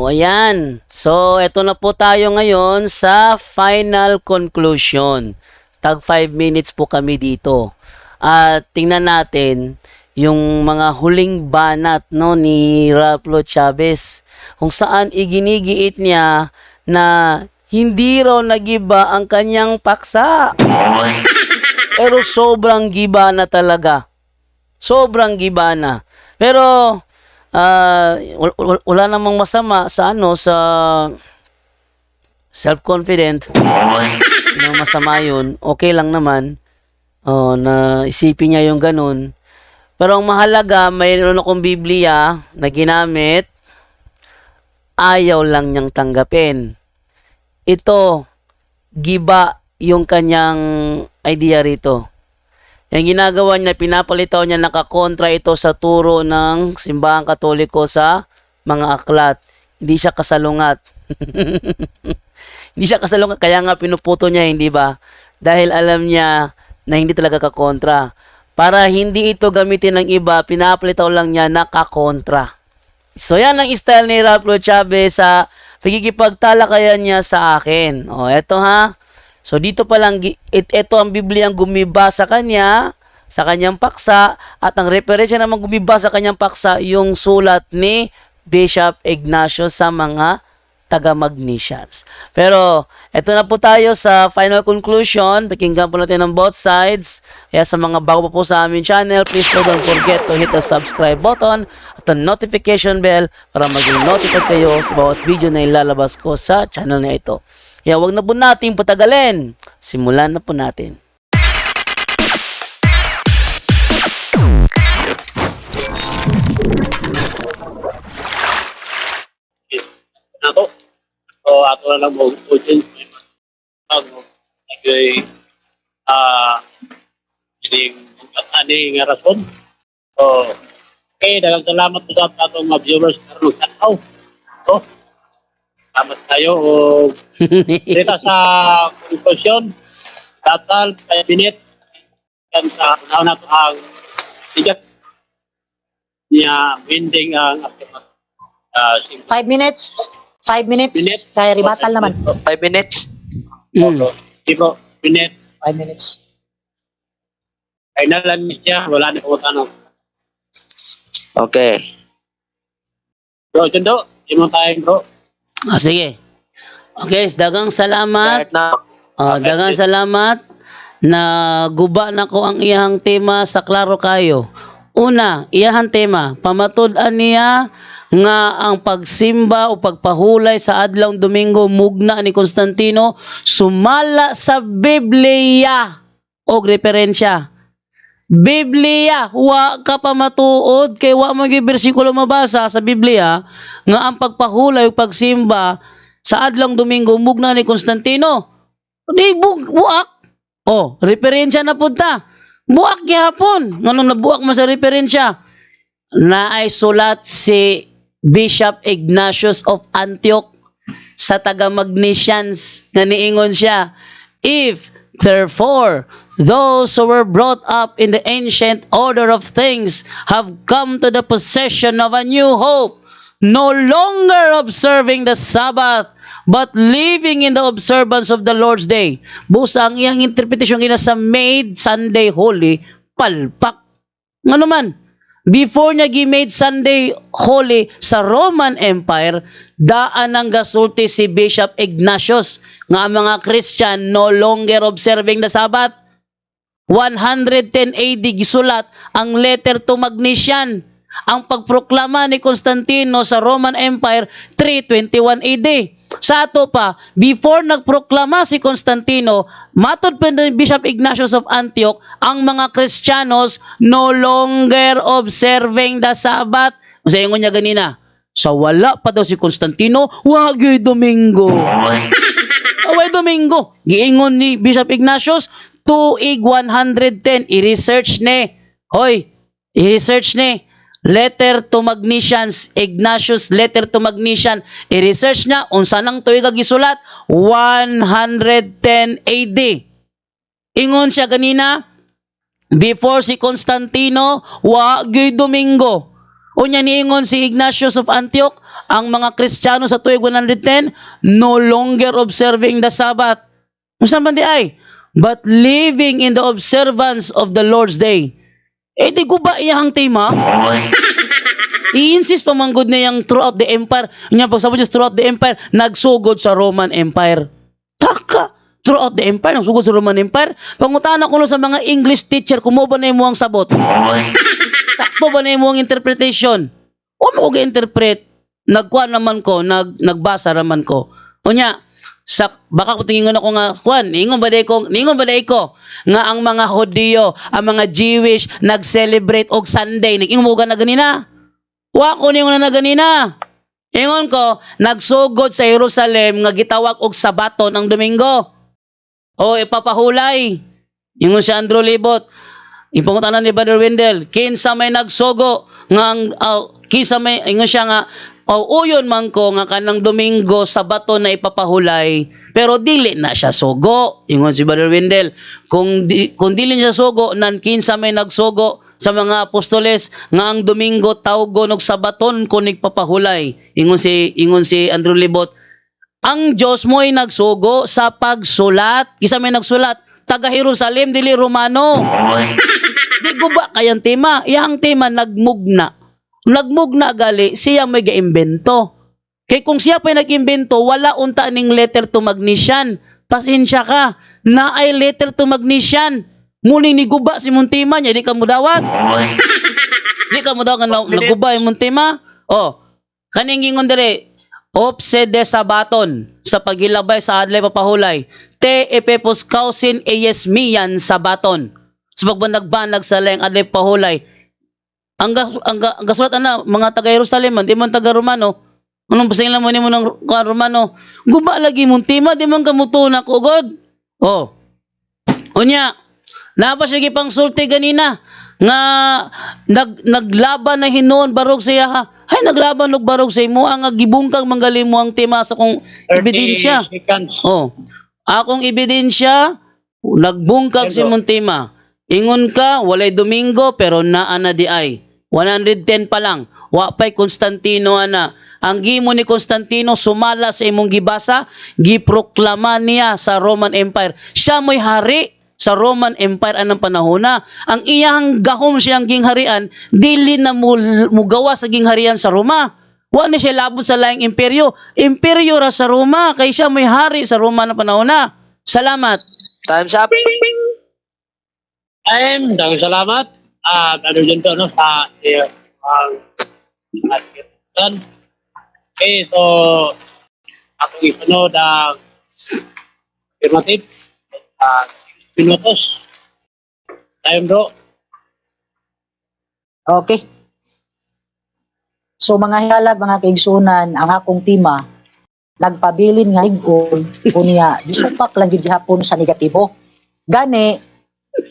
O ayan. So, eto na po tayo ngayon sa final conclusion. Tag 5 minutes po kami dito. At tingnan natin yung mga huling banat no, ni Raplo Chavez. Kung saan iginigiit niya na hindi raw nagiba ang kanyang paksa. Pero sobrang giba na talaga. Sobrang giba na. Pero wala namang masama sa sa self-confident na masama yun, okay lang naman na isipin niya yung ganun. Pero ang mahalaga, mayroon akong Biblia na ginamit, ayaw lang niyang tanggapin. Ito, giba yung kanyang idea rito. Yung ginagawa niya, pinapalitaw niya, nakakontra ito sa turo ng simbahang katoliko sa mga aklat. Hindi siya kasalungat. Hindi siya kasalungat, kaya nga pinuputo niya, hindi ba? Dahil alam niya na hindi talaga kakontra. Para hindi ito gamitin ng iba, pinapalitaw lang niya nakakontra. So yan ang style ni Raplo Chavez sa pagkikipagtalakayan niya sa akin. O, eto ha. So dito pa lang, ito ang Biblia ang gumiba sa kanya, sa kanyang paksa, at ang referensya naman gumiba sa kanyang paksa, yung sulat ni Bishop Ignacio sa mga taga-Magnesians. Pero, ito na po tayo sa final conclusion. Pakinggan po natin ang both sides. Kaya sa mga bago po sa aming channel, please don't forget to hit the subscribe button at the notification bell para maging notified kayo sa bawat video na ilalabas ko sa channel na ito. Kaya wag na po natin patagalin. Simulan na po natin. Ako. So, ato na lang mo audience may bago. Nagay aning rason. So, okay, daghang salamat po sa atong mga viewers karon tanaw. So, salamat tayo o dito sa conclusion. Total 5 minutes kan sa una na to ang tigat niya winding ang 5 minutes. 5 minutes. Kaya ribatal naman. 5 minutes. Ibo, minute. 5 minutes. Ay nalang niya, wala na kung tanong. Okay. Bro, Chundo, imo tayo bro. Sige. Okay, dagang salamat. Start na. Dagang salamat na guba na ko ang iyang tema sa klaro kayo. Una, iyang tema, pamatud-an niya nga ang pagsimba o pagpahulay sa adlawng Domingo mugna ni Constantino sumala sa Biblia o referensya. Biblia, wa ka pa matuod kay wa mo gyud bersikulo mabasa sa Biblia nga ang pagpahulay o pagsimba sa adlawng Domingo mugna ni Constantino. Di buak. Oh, referensya na punta. Buak gihapon. Nganong nabuak mo sa referensya? Naay sulat si Bishop Ignatius of Antioch sa taga-Magnesians nga niingon siya, if therefore those who were brought up in the ancient order of things have come to the possession of a new hope, no longer observing the Sabbath but living in the observance of the Lord's Day. Busa ang iyang interpretasyon kina sa made Sunday holy, palpak. Ano man, before niya gi-made Sunday holy sa Roman Empire, daan ang gasulti si Bishop Ignatius nga ang mga Christian no longer observing the Sabbath. 110 AD gisulat ang letter to Magnesian. Ang pagproklama ni Constantino sa Roman Empire 321 AD. Sa ato pa, before nagproklama si Constantino, matod pa ni Bishop Ignatius of Antioch, ang mga Kristiyanos no longer observing the Sabbath. Sa ingon niya ganina, sa wala pa daw si Constantino, wagi Domingo. Away Domingo. Giingon ni Bishop Ignatius, tuig 110, i-research ni. Hoy, i-research ni. Letter to Magnesians, Ignatius letter to Magnesian, i-research niya unsa nang tuig gisulat 110 AD. Ingon siya ganina, before si Constantino wa gyud Domingo. Unya niingon si Ignatius of Antioch, ang mga Kristiyano sa tuig 110 no longer observing the Sabbath. Unsa man di ay? But living in the observance of the Lord's day. Eh di guba iyang tema. I-insist pa man gud niyang throughout the empire. Nya pagsabot niya throughout the empire, nagsugod sa Roman Empire. Taka, throughout the empire, nagsugod sa Roman Empire. Pangutana ko no sa mga English teacher, kung mo ba na imo ang sabot? Sakto ba na imo ang interpretation? O mo ga-interpret? Nagkuan naman ko, nagbasa naman ko. Unya, baka ko tingin ako nga kuan, ningon ba day ko nga ang mga Hudyo, ang mga Jewish nag-celebrate og Sunday, naging mo na ganina. Wa ko ningon na ganina. Ingon ko, nagsugod sa Jerusalem nga gitawag og Sabaton ang Domingo. O ipapahulay. Ingon si Andrew Libot. Ipangutanan ni Brother Wendell, kinsa may nagsugo nga ang kinsa may ingon siya nga uyon man ko nga kanang Domingo Sabaton na ipapahulay pero dili na siya sugo. Ingon si Brother Wendell, kung dili siya sugo nan kinsa may nagsugo sa mga apostoles nga ang Domingo tawgon og Sabaton kun nagpapahulay. Ingon si Andrew Libot, ang Dios mo'y nagsugo sa pagsulat. Kisa may nagsulat, taga Jerusalem dili Romano. Di guba kayang tema. Iyang tema nagmugna. Nagmugna gali siya may gaimbento. Kay kung siya pa'y nag-imbento, wala unta ning letter to Magnesian. Pasensya ka, na ay letter to Magnesian. Muli ni guba si Muntima niya, di ka mudawat. Di ka mudawat nga naguba yung Muntima. Oh, kaning gingon dire, opse de Sabaton, sa pagilabay sa adlay papahulay, te epepos kausin eyes miyan Sabaton. Sa pagbanag-banag sa layang adlay pahulay, ang gasulat na mga taga Jerusalem, di man taga Romano. Anong pasing lang mo ni mo ng Romano? Guba lagi mong tima, di man kamutunak ugod. Oh. Unya, napa sige pang sulti ganina nga naglaban na hinuon barog siya ha. Hay naglaban og barog sa imo ang gibungkag manggali mo ang tema sa kong ebidensya. Oh. Akong ebidensya nagbungkag si mong tema. Ingon ka walay Domingo pero naa na di ay. 110 pa lang. Wa pay Constantino ana. Ang gimo ni Constantino sumala sa imong gibasa, giproklama niya sa Roman Empire. Siya mo'y hari sa Roman Empire anang panahona. Ang iyang gahom siyang gingharian, dili na mugawa sa gingharian sa Roma. Wa ni siya labot sa laing imperyo. Imperyo ra sa Roma, kay siya mo'y hari sa Roma na panahona. Salamat. Time's up. Daghang salamat. Ano dyan to, no, sa okay, so atong isunod ang affirmative. 6 minutos. Time, bro. Okay. So mga hilalag, mga kaigsunan, ang akong tema, nagpabilin nga ligon, kunya, gisupak lang gid gihapon sa negatibo. Gani,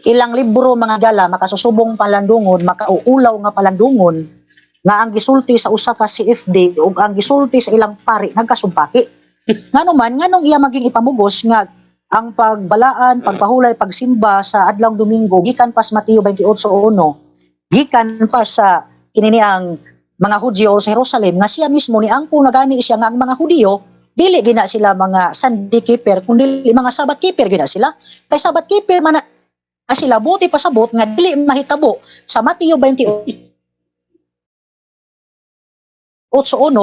ilang libro mga gala, makasusubong palandungon, makauulaw nga palandungon, nga ang gisulti sa usa ka CFD o ang gisulti sa ilang pari, nagkasumpaki. Nganuman, nganong iya maging ipamugos nga ang pagbalaan, pagpahulay, pagsimba sa adlawng Domingo, gikan pa sa Mateo 28:1, gikan pa sa kinini ang mga Hudyo sa Jerusalem, nga siya mismo ni angko na gani siya nga ang mga Hudyo, dili gina sila mga Sunday keeper, kundi mga Sabbath keeper gina sila. Kay Sabbath keeper man sila, buti pasabot nga dili mahitabo sa Mateo 28:1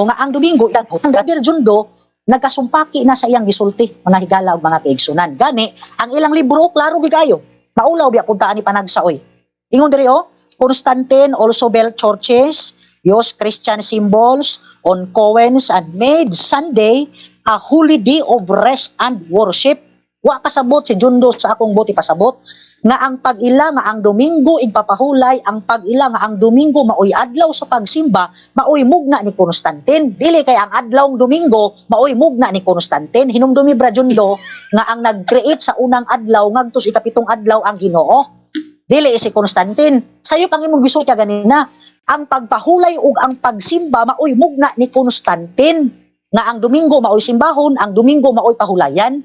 nga ang Domingo ang Jundo nagkasumpaki na sa iyang gisulti mga higala ug mga kaigsunan. Gani ang ilang libro klaro gigayo. Maulaw biya puntaan ni panagsa oy. Ingon diri Constantine also built churches, used Christian symbols on Cohens and made Sunday a holy day of rest and worship. Wa kasabot si Jundo sa akong buti pasabot nga ang pag-ila nga ang Domingo igpapahulay, ang pag-ila nga ang Domingo maoy adlaw sa pagsimba, maoy mugna ni Constantine. Dili kay ang adlawng Domingo maoy mugna ni Constantine. Hinumdumi bra Jundo nga ang nag-create sa unang adlaw ngadto sa ikapitong adlaw ang Ginoo. Dili si Constantine. Sayo pang imong gisulti ganina, ang pagpahulay ug ang pagsimba maoy mugna ni Constantine. Nga ang Domingo maoy simbahon, ang Domingo maoy pahulayan.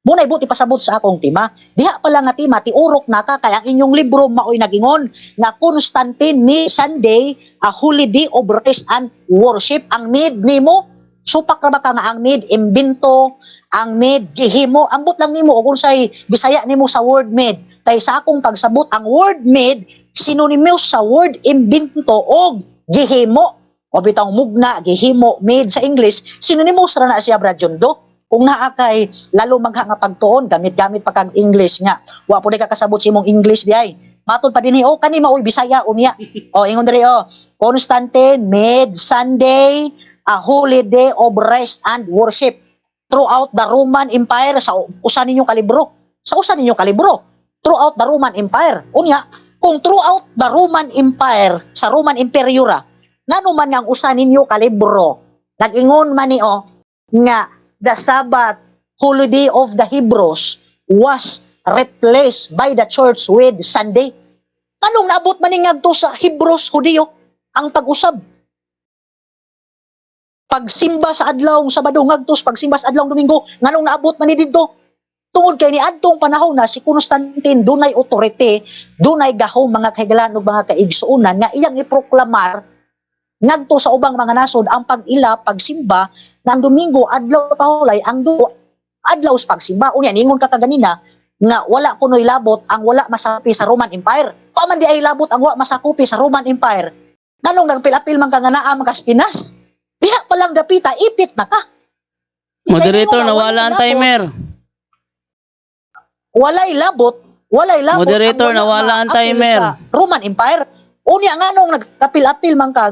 Muna'y buti pasabot sa akong tima. Diha pala nga tima, tiurok na ka, kaya ang inyong libro maoy nagingon, nga Constantine ni Sunday, a holy day of rest and worship. Ang mid nimo, supak ra ba ka nga ang mid, imbento, ang mid, gihimo, ambot lang nimo, o kung say, bisaya nimo sa word mid. Kay sa akong pagsabot, ang word mid, synonymous sa word imbento o gihimo. O bitang mugna, gihimo, mid sa English, synonymous ra na siya, Brad Jondo. Kung naa kay lalo magha nga pagtuon gamit-gamit pa kag English nga wa pud ka kasabot sa imong English di ay matod pa dinhi o kani maoy Bisaya unya o ingon diri o Constantine made Sunday a holy day of rest and worship throughout the Roman Empire sa usa ninyo kalibro throughout the Roman Empire unya kung throughout the Roman Empire sa Roman Imperyo ra ngano man nga ang usa ninyo kalibro nag-ingon man ni o nga the Sabbath holiday of the Hebrews was replaced by the church with Sunday. Anong naabot man ngadto sa Hebrews Hudiyo ang pag-usab? Pagsimba sa adlaw Sabado ngadto pagsimba sa adlaw Domingo, nganong naabot man ni didto? Tungod kay niadtong panahon na si Constantine dunay authority, dunay gahom mga kahigalan ug mga kaigsuonan nga iyang iproklamar ngadto sa ubang mga nasod ang pag-ila pagsimba ng Domingo adlaw pahulay ang adlaw sa pagsimba unya ningon ka kaganina nga wala kunoy labot ang wala masapi sa Roman Empire paman di ay labot ang wala masakupi sa Roman Empire nganong nagpil-apil man ka nga naa mga Pinas diha pa lang dapita ipit na ka Moderator, nawala ang timer. walay labot Moderator, nawala ang timer. sa Roman Empire unya nganong nagkapil-apil man ka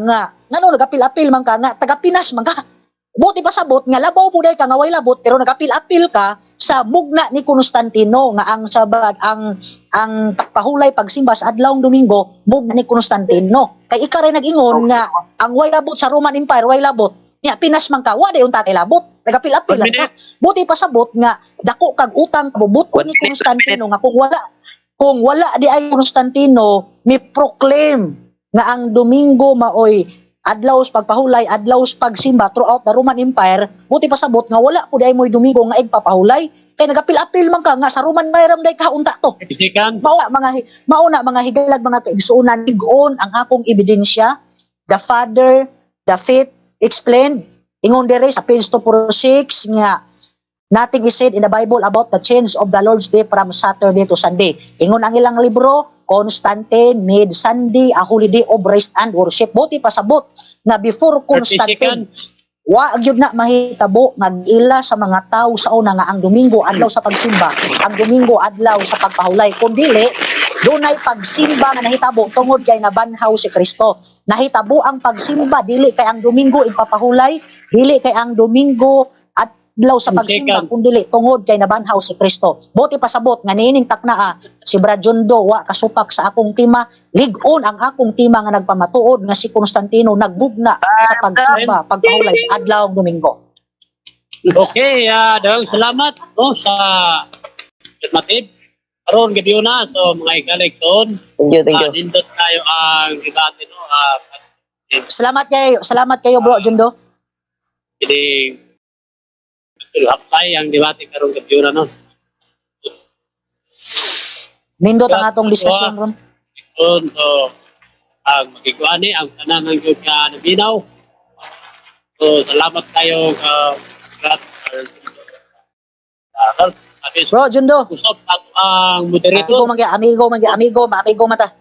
nga taga Pinas man ka buti pasabot nga labaw puday ka nga way labot pero nagapil-apil ka sa mugna ni Constantino nga ang sabad ang pahulay pagsimba sa adlawng Domingo mugna ni Constantino kay ika ray nag-ingon nga ang way labot sa Roman Empire way labot nya Pinas man ka wa day unta kay labot nagapil-apil lang ka buti pasabot nga dako kag utang kabubuton ni Constantino nga kung wala di ay Constantino mi proclaim nga ang Domingo maoy adlaw sa pagpahulay, adlaw sa pagsimba throughout the Roman Empire, buti pasabot nga wala po day mo'y Domingo nga igpapahulay. Kaya nagapil-apil man ka nga sa Roman Mayram day kaunta to. Isikan. Mauna mga higalag mga kaigsuunan tig-on ang akong ebidensya. The Father, the Fifth, explained. Ingon dire sa page 246 nga nothing is said in the Bible about the change of the Lord's Day from Saturday to Sunday. Ingon ang ilang libro, Constantine made Sunday a holiday of rest and worship. Buti pasabot nga before Constantine, wa gyud na mahitabo nag-ila sa mga tawo sa una nga ang Domingo adlaw sa pagsimba, ang Domingo adlaw sa pagpahulay. Kung dili, dunay pagsimba nga nahitabo tungod kay nabanhaw si Kristo. Nahitabo ang pagsimba dili kay ang Domingo ipapahulay, dili kay ang Domingo adlaw sa pagsimba kun dili tungod kay nabanhaw si Kristo. Buti pasabot nga niining taknaa si Brad Jondo wa kasupak sa akong tima, lig-on ang akong tima nga nagpamatuod nga si Constantino nagbugna sa pagsimba pagpahulay sa adlaw Domingo. Okay, daghang salamat no sa Matib. Karon gabi na so mga ikalekton. Thank you. Nindot tayo ang debate no. Salamat kayo bro Jondo. Jadi hapay ang debate karon gabi na no. Nindot ang atong diskusyon ron. So, ang magigwani ang tanan ng gyud ka nabinaw. So, salamat kayo Bro Jondo, usap ato ang moderator. amigo mata.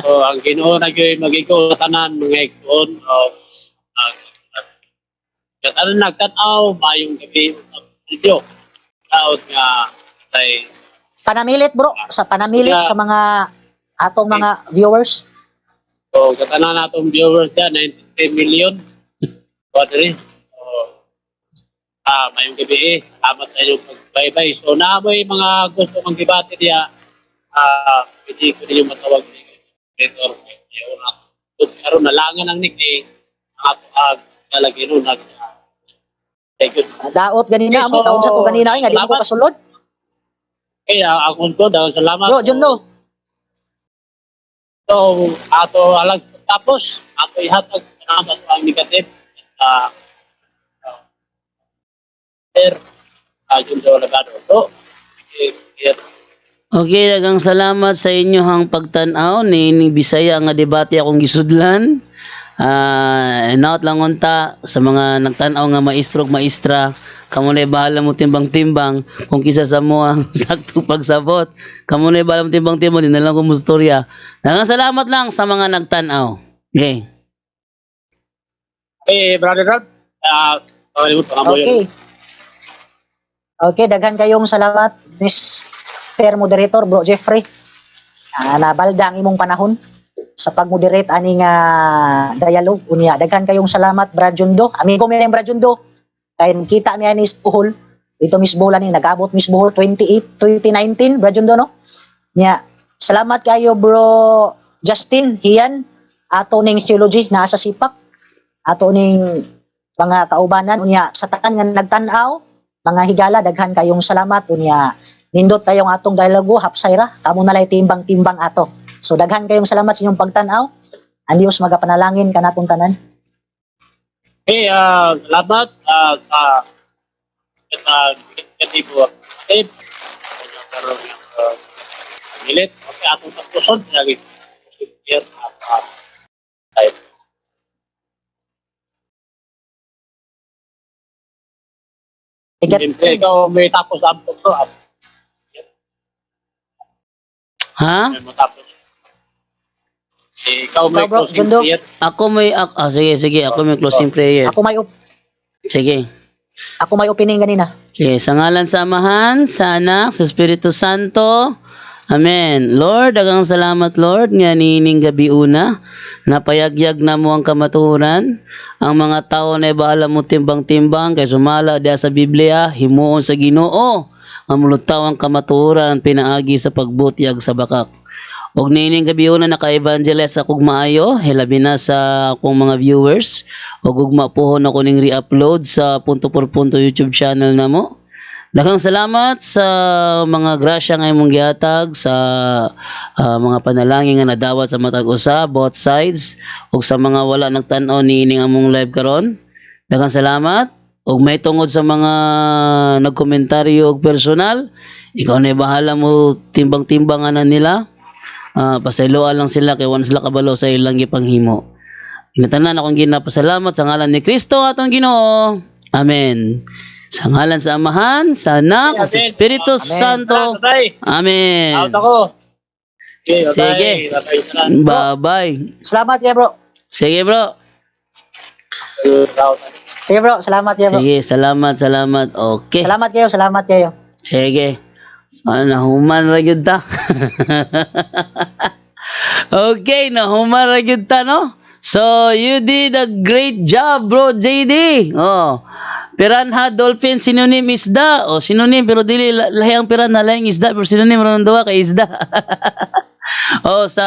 So, ang Ginoo na gyud magigo tanan mga igsoon katanan nagtanaw mayong gabi sa video. Taot nga tay Panamilit bro, sa panamilit sa mga atong mga viewers. so katanan natong viewers ya 93 million. Padre. Mayong gabi salamat sa inyong pag-bye-bye. So naamoy mga gusto kong debate diya pwede ko ninyo matawag ni Senator Mayor. So karon nalangan ang nickname ang ato talagi no nag thank you. Daot ganina mo, taon sa to ganina ay nga di mo ko kasulod. Kaya akong to daw salamat. Bro Jondo, So ato alag tapos ato ihatag salamat ang negative. Sir, Jundo Lagado. So, yeah. Okay, daghang salamat sa inyohang pagtan-aw ni Bisaya nga debate akong gisudlan. Naot lang unta sa mga nagtan-aw nga maestro ug maestra, kamo na bahala mo timbang-timbang kung kisa sa mo ang saktong pagsabot. Kamo na bahala mo timbang-timbang din na lang ko mo storya. Daghang salamat lang sa mga nagtan-aw. Okay. Brother Rod, Okay. Okay, daghan kayong salamat, Mr. Moderator, Bro Jeffrey. Nabalda ang imong panahon sa pag-moderate ani nga dialogue unya. Daghan kayong salamat, Brad Jundo. Amigo mi Brad Jundo. Kay kita mi ani Bohol. Dito Miss Bohol ni nagabot Miss Bohol 2019, Brad Jundo no. Nya, salamat kayo Bro Justin Hian. Ato ning theology naa sa sipak. Ato ning mga kaubanan unya sa tanan nga nagtan-aw, mga higala daghan kayong salamat unya. Nindot kayong atong dialogo hapsayra, kamo na lay timbang-timbang ato. So daghan kayong salamat sa inyong pagtan-aw. Ang Dios magapanalangin kanatong tanan. Salamat sa katibo. Karon yung milit. Okay, atong pagtusod. Lagi. Siyempre, ikaw may tapos ang pagto. Ha? May matapos. Ikaw may Ikaw, bro, closing Jundo. prayer. Ako may sige, ako may closing prayer. Sige. Ako may opening ganina. Okay, sa ngalan sa Amahan, sa Anak, sa Espiritu Santo. Amen. Lord, daghang salamat Lord nga niining gabi una napayagyag na mo ang kamatuoran. Ang mga tao na bahala mo timbang-timbang kay sumala diha sa Biblia, himuon sa Ginoo. Ang mulutaw ang kamatuoran pinaagi sa pagbutyag sa bakak. Og niining gabi una naka-evangelize akong maayo, hilabi na sa akong mga viewers. Og ugma pohon ako ning re-upload sa Punto por Punto YouTube channel namo. Daghang salamat sa mga grasya nga imong gihatag sa mga panalangin nga nadawat sa matag usa both sides ug sa mga wala nagtan-aw niining among live karon. Daghang salamat ug may tungod sa mga nagkomentaryo og personal, ikaw na bahala mo timbang-timbangan na nila. Pasayloan lang sila kay once sila kabalo sa ilang gipanghimo. Inatanan akong ginapasalamat sa ngalan ni Kristo atong Ginoo. Amen. Sa ngalan sa Amahan, sa Anak, sa Espiritu Santo. Amen. Out ako. Okay, Sige. Bye-bye. Salamat ya bro. Sige bro. Sige bro, salamat ya bro. Sige, salamat. Okay. Salamat kayo. Sige. Nahuman ra gyud ta. Okay, nahuman ra gyud ta no. So, you did a great job, bro, JD. Piranha, dolphin, synonym isda. Synonym pero dili lahi ang piranha, lahi ang isda pero synonym ra ng duha kay isda. Sa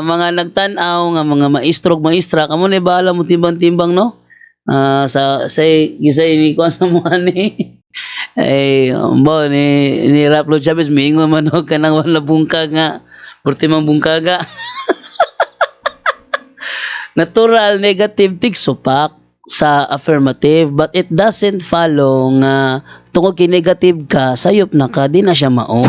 mga nagtan-aw nga mga maestro ug maestra, kamo ni bahala mo timbang-timbang no. Sa gisay ni kuan sa mo ani. Ni Raplo Chavez miingon man og kanang wala bungkag nga. Ultimang bungkaga. Natural negative tigsupak sa affirmative but it doesn't follow nga tungod kay negative ka sayop na ka di na siya mao.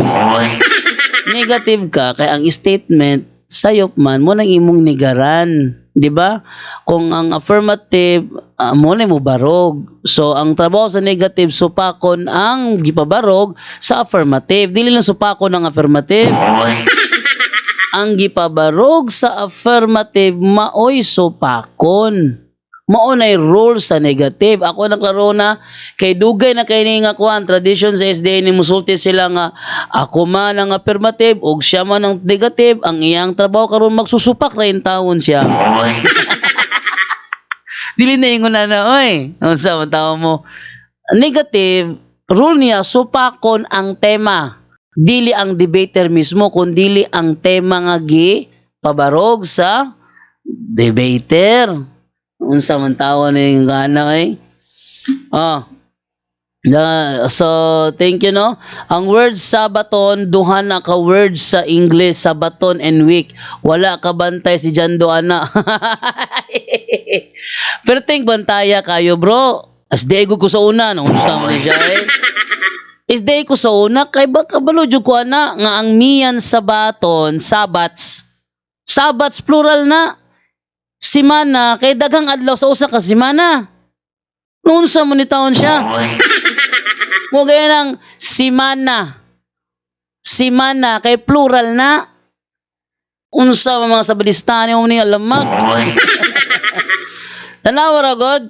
Negative ka kay ang statement sayop man mo nang imong nigaran, di ba? Kung ang affirmative mo na mo barog. So ang trabaho sa negative supakon ang gipabarog sa affirmative. Dili lang supakon ang affirmative. Ang gipabarog sa affirmative maoy supakon. Mao nay rule sa negative. Ako naklaro na kay dugay na kay ni nga kuan tradition sa SDA ni musulti sila nga ako man ang affirmative ug siya man ang negative, ang iyang trabaho karon magsusupak ra in taon siya. Dili na ingon na oy. Unsa man tawo mo? Negative rule niya supakon ang tema. Dili ang debater mismo kundi ang tema nga gi pabarog sa debater. Unsa man tawo ning gana so thank you no. Ang word Sabaton duha na ka words sa English, Sabaton and week. Wala ka bantay si Jando ana. Pero ting bantaya kayo bro. As di ko sa una no unsa man siya is day ko sa una kay baka baludyo ko ana nga ang miyan sabaton, sabats plural na. Simana kay daghang adlaw sa usa ka semana. Unsa mo ni taon siya? Mo gaya ng simana. Simana kay plural na. Unsa man mga sabadistan mo ni alamag. Tanawa ra god.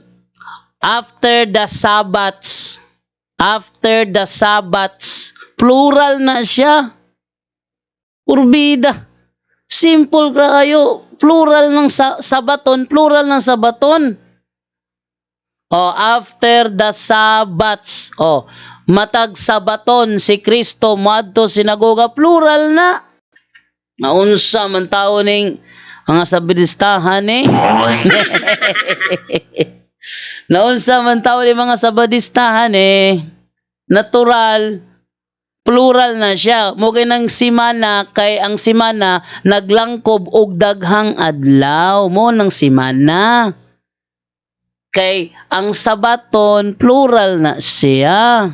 After the Sabbats, plural na siya. Urbida. Simple ka kayo. Plural ng sabaton. After the Sabbats. Matag sabaton si Kristo moadto sinagoga, plural na. Naunsa man tao ning mga sabadistahan Naunsa man tao ning mga sabadistahan natural. Plural na siya. Mugay ng simana kay ang simana naglangkob og daghang adlaw. Mo ng simana. Kay ang sabaton plural na siya.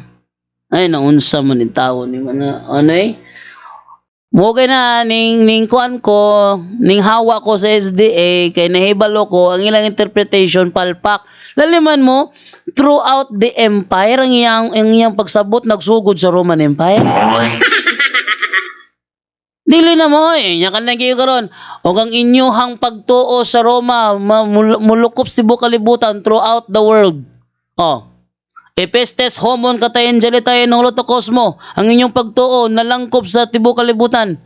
Ay naunsa man ni tawo ni mana Mugay na ning kuan ko, ning hawa ko sa SDA kay nahibalo ko ang ilang interpretation palpak. Laliman mo, throughout the empire ang iyang pagsabot nagsugod sa Roman Empire. Dili na mo nya kan lagi karon og ang inyuhang pagtuo sa Roma mulukop sa tibuok kalibutan throughout the world. Epestes homon katayen jalitayen ng Holotokosmo, ang inyong pagtuo nalangkop sa tibuok kalibutan.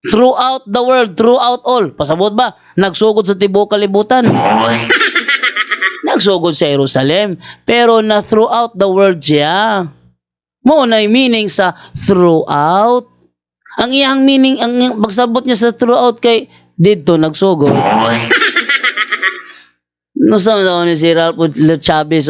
Throughout the world, throughout all. Pasabot ba? Nagsugod sa tibuok kalibutan. Nagsugod sa Jerusalem, pero na throughout the world siya. Mo na meaning sa throughout. Ang iyang meaning, ang pagsabot niya sa throughout kay dito nagsugod. No sa ni si Ralph Chavez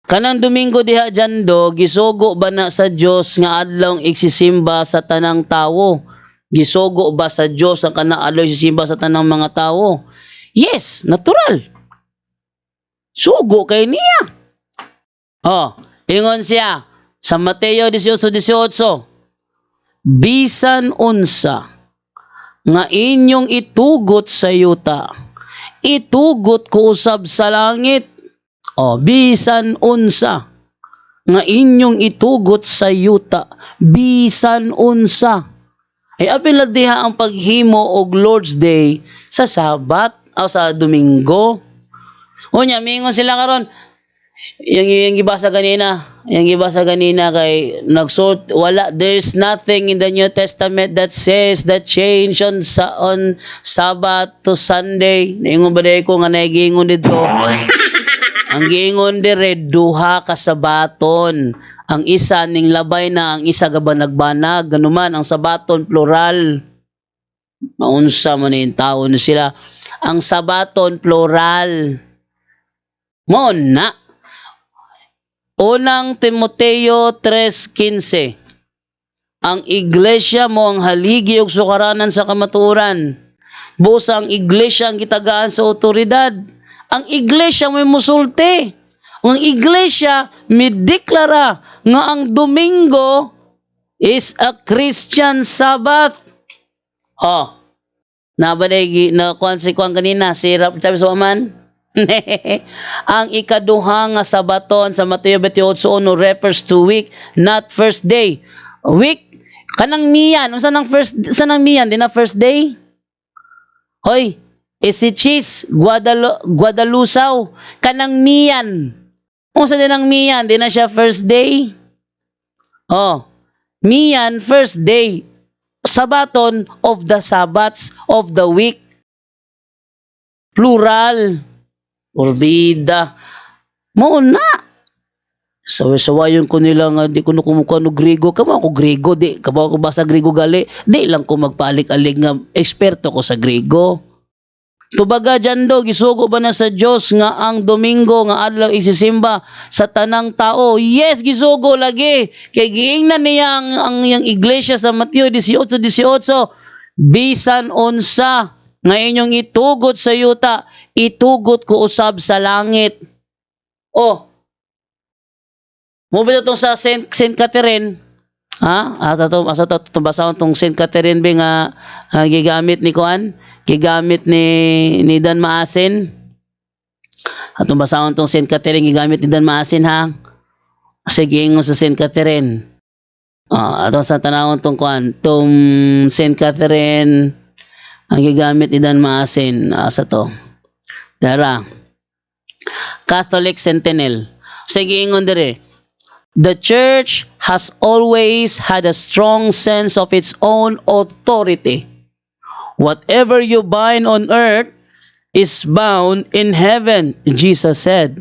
Kanang Domingo diha jando, gisugo ba na sa Dios nga adlaw igsisimba sa tanang tawo? Gisugo ba sa Dios ang kanang adlaw igsisimba sa tanang mga tawo? Yes, natural. Sugo kay niya. Ingon siya sa Mateo 18:18. Bisan unsa nga inyong itugot sa yuta, itugot ko usab sa langit. Bisan unsa nga inyong itugot sa yuta, bisan unsa. Ay apil na diha ang paghimo og Lord's Day sa Sabat o sa Domingo. Unya mingon sila karon yung gibasa kanina kay nagsort wala, there's nothing in the New Testament that says that change on Sabbath to Sunday. Ningon ba ko nga nagingon dito? Ang giingon dire duha ka sabaton. Ang isa ning labay na, ang isa gabanag-banag. Ganuman ang sabaton plural. Maunsa man ni tawo na sila. Ang sabaton plural. Mo na. Unang Timoteo 3:15. Ang iglesia mo ang haligi og sukaranan sa kamatuoran. Busa ang iglesia ang gitagaan sa otoridad. Ang iglesia may musulti. Ang iglesia may deklara nga ang Domingo is a Christian Sabbath. Nabaday na kuan kanina si Rap Chavez Waman. Ang ikaduha nga sabaton sa Mateo 28:1 refers to week, not first day. Week kanang miyan, unsa nang miyan di na first day? Hoy, Isichis, Guadalusaw, kanang miyan. Unsa din ang miyan? Di na siya first day? Miyan, first day. Sabaton of the Sabbats of the week. Plural. Urbida. Mauna. Sawayon ko nila nga di ko na kumukha no Grigo. Kamo ako Grigo, di. Kamo ako basa Grigo gali. Di lang ko magpalik-alig nga eksperto ko sa Grigo. Tubaga jando, gisugo ba na sa Dios nga ang Domingo nga adlaw isisimba sa tanang tao? Yes, gisugo lagi. Kay giingnan niya ang iglesia sa Mateo 18:18. Bisan unsa nga inyong itugot sa yuta, itugot ko usab sa langit. Mubito tong sa Saint Catherine. Ha? Asa to basahon tong Saint Catherine ba nga gigamit ni Kuan? Gigamit ni Dan Maasin. Atong basahon tong Saint Catherine gigamit ni Dan Maasin ha. Sige ingon sa Saint Catherine. Ato sa tanawon tong Kuan, tong Saint Catherine ang gigamit ni Dan Maasin. Asa to? Dara. Catholic Sentinel. Sige ingon dire. The church has always had a strong sense of its own authority. Whatever you bind on earth is bound in heaven, Jesus said.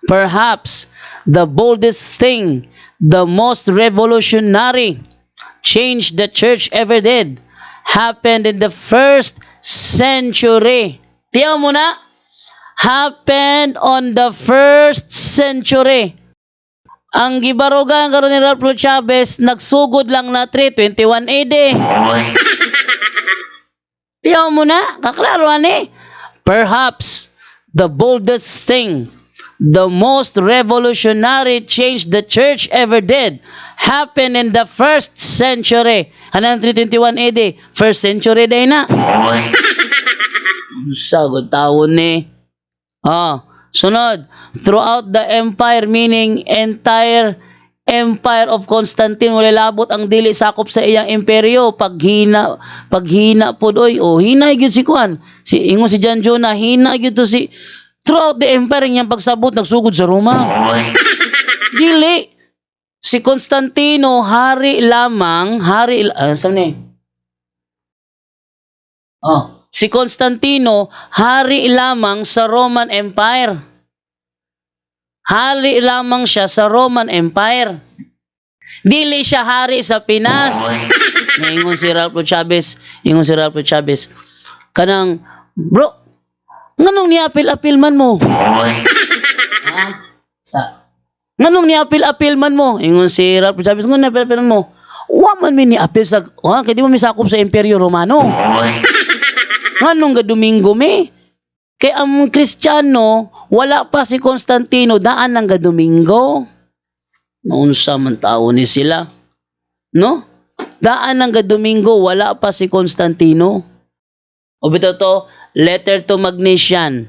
Perhaps the boldest thing, the most revolutionary change the church ever did happened in the first century. Tiyaw mo na? Happened on the first century. Ang gibarugan karon ni Ralph Chavez nagsugod lang na 321 AD. Tiyaw mo na, kaklaro ani. Perhaps the boldest thing, the most revolutionary change the church ever did happened in the first century. Anong 321 AD? First century day na. Sagod taon ni. Sunod. Throughout the empire, meaning entire empire of Constantine, wala labot ang dili sakop sa iyang imperyo. Paghina pod oy. Hina gyud si Kuan. Ingon si John Jonah, hina gyud to si throughout the empire niyang pagsabot nagsugod sa Roma. Dili. Si Constantino hari lamang, si Constantino hari lamang sa Roman Empire. Hari lamang siya sa Roman Empire. Dili siya hari sa Pinas. Ingon si Ralph Chavez. Kanang, bro, nganong niapil-apil man mo? Nganong niapil-apil man mo? Ingon si Ralph Chavez, nganong niapil-apil man mo? Wa man mi niapil sa, kaya di mo misakop sa Imperyo Romano. Nganong ga Domingo mi? Kay ang Kristiyano, wala pa si Constantino, daan lang ga Domingo. Naunsa man tao ni sila. No? Daan lang ga Domingo, wala pa si Constantino. O bito to, letter to Magnesian.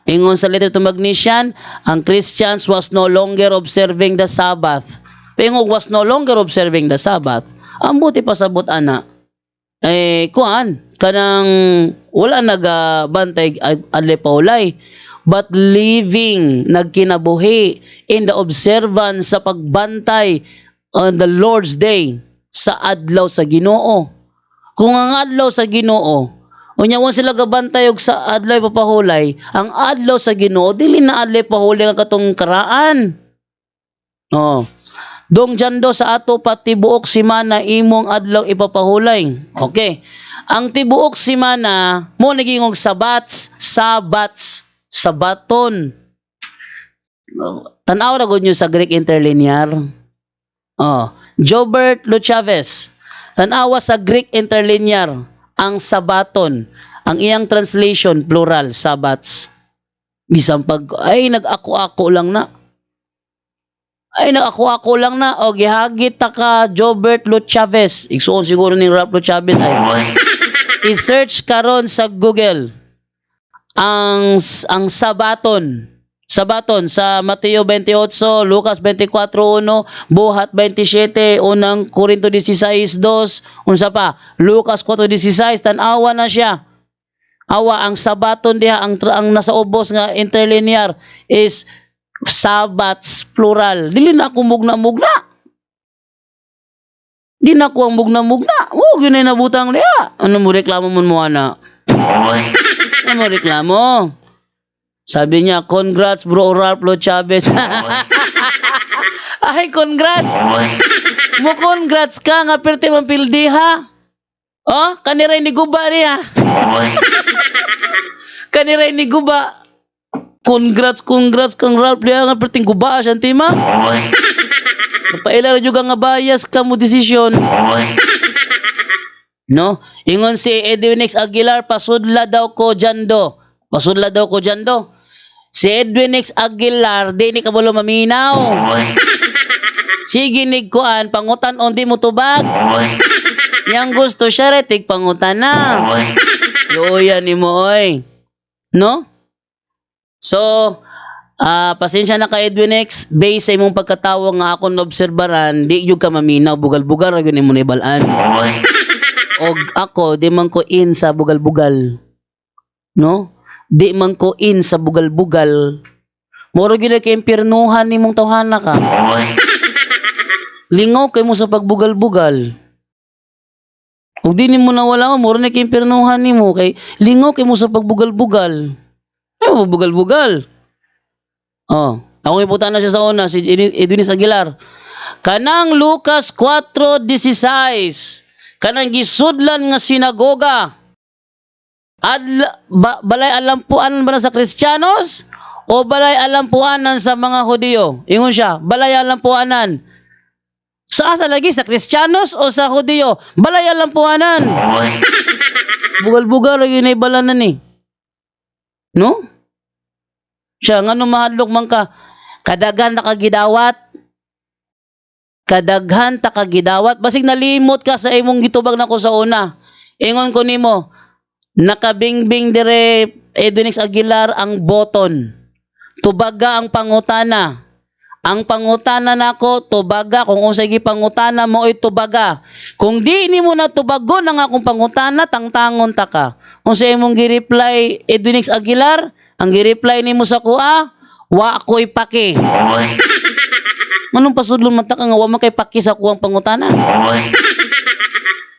Ingon sa letter to Magnesian, ang Christians was no longer observing the Sabbath. Ingog was no longer observing the Sabbath. Ang buti pasabot ana. Kuan, kanang wala nagabantay adlay paulay, but living nagkinabuhi in the observance sa pagbantay on the Lord's Day sa adlaw sa Ginoo. Kung ang adlaw sa Ginoo, unya won sila gabantay og sa adlaw papahulay, ang adlaw sa Ginoo dili na adlaw pahulay nga katong karaan. Dong jando sa ato pati buok simana imong adlaw ipapahulay. Okay. Ang tibuok simana mo nagingog sabaton. Tanaw ra gud nyo sa Greek interlinear. Jobert Luchavez. Tanawa sa Greek interlinear ang sabaton. Ang iyang translation plural sabats. Bisan pag nag-ako-ako lang na. Nag-ako-ako lang na. O gihagit ta ka Jobert Luchavez. Igsuon siguro ni Ralph Luchavez i-search karon sa Google ang sabaton sa Mateo 28, Lucas 24:1, Buhat 27, unang Korinto 16:2, unsa pa Lucas 4:16, tan-awa na siya. Awa ang sabaton diha ang nasa ubos nga interlinear is Sabbats plural. Dili na ako mugna-mugna. Di na ko ang mugna-mugna. Yun ay nabutang liya. Ano mo reklamo mo ana? Ano mo reklamo? Sabi niya, congrats bro Ralph Chavez. Ay, congrats. Mo congrats ka nga perti mampildi ha. Kaniray ni guba niya. Kaniray ni guba. Congrats kang Ralph niya nga perting guba siya tima. Paila juga nga bias ka mo desisyon. No? Ingon si Edwin X Aguilar, pasudla daw ko jando. Si Edwin X Aguilar, di ni kabalo maminaw. Sige nigkuan pangutan-on di mo tubag. Yang gusto siya retig pangutan na. Luya ni mo oy. No? So, pasensya na ka Edwin X, based sa imong pagkatawo nga akong obserbaran, di yun ka maminaw, bugal-bugal ra yun imong ibalaan. Og ako, di man ko in sa bugal-bugal. No? Di man ko in sa bugal-bugal. Moro gyud kay impiernuhan nimong tawhana ka. Lingaw kay mo sa pagbugal-bugal. Ug di nimo nawala moro na kay impiernuhan nimo kay lingaw kay mo sa pagbugal-bugal. Ano bugal-bugal? Oh, ako iputan na siya sa una si Edwin Aguilar. Kanang Lucas 4:16. Kanang gisudlan nga sinagoga. Balay alampuan ba na sa Kristiyanos o balay alampuanan sa mga Hudiyo? Ingon siya, balay alampuanan. Sa asa lagi sa Kristiyanos o sa Hudiyo? Balay alampuanan. Bugal-bugal yun ay balanan eh. No? Siya ngano mahadlok man ka kadaghan ta kagidawat. Kadaghan ta kagidawat basig nalimot ka sa imong gitubag nako sa una. Ingon ko nimo nakabingbing dire Edwin X Aguilar ang boton. Tubaga ang pangutana. Ang pangutana nako tubaga kung unsay gi pangutana mo oy tubaga. Kung di nimo na tubagon ang akong pangutana tangtangon ta ka. Unsay imong gi-reply Edwin X Aguilar? Ang gi-reply nimo sa kuha, wa ko'y paki. Manong pasudlon man ta ka nga wa man kay paki sa kuwang pangutana.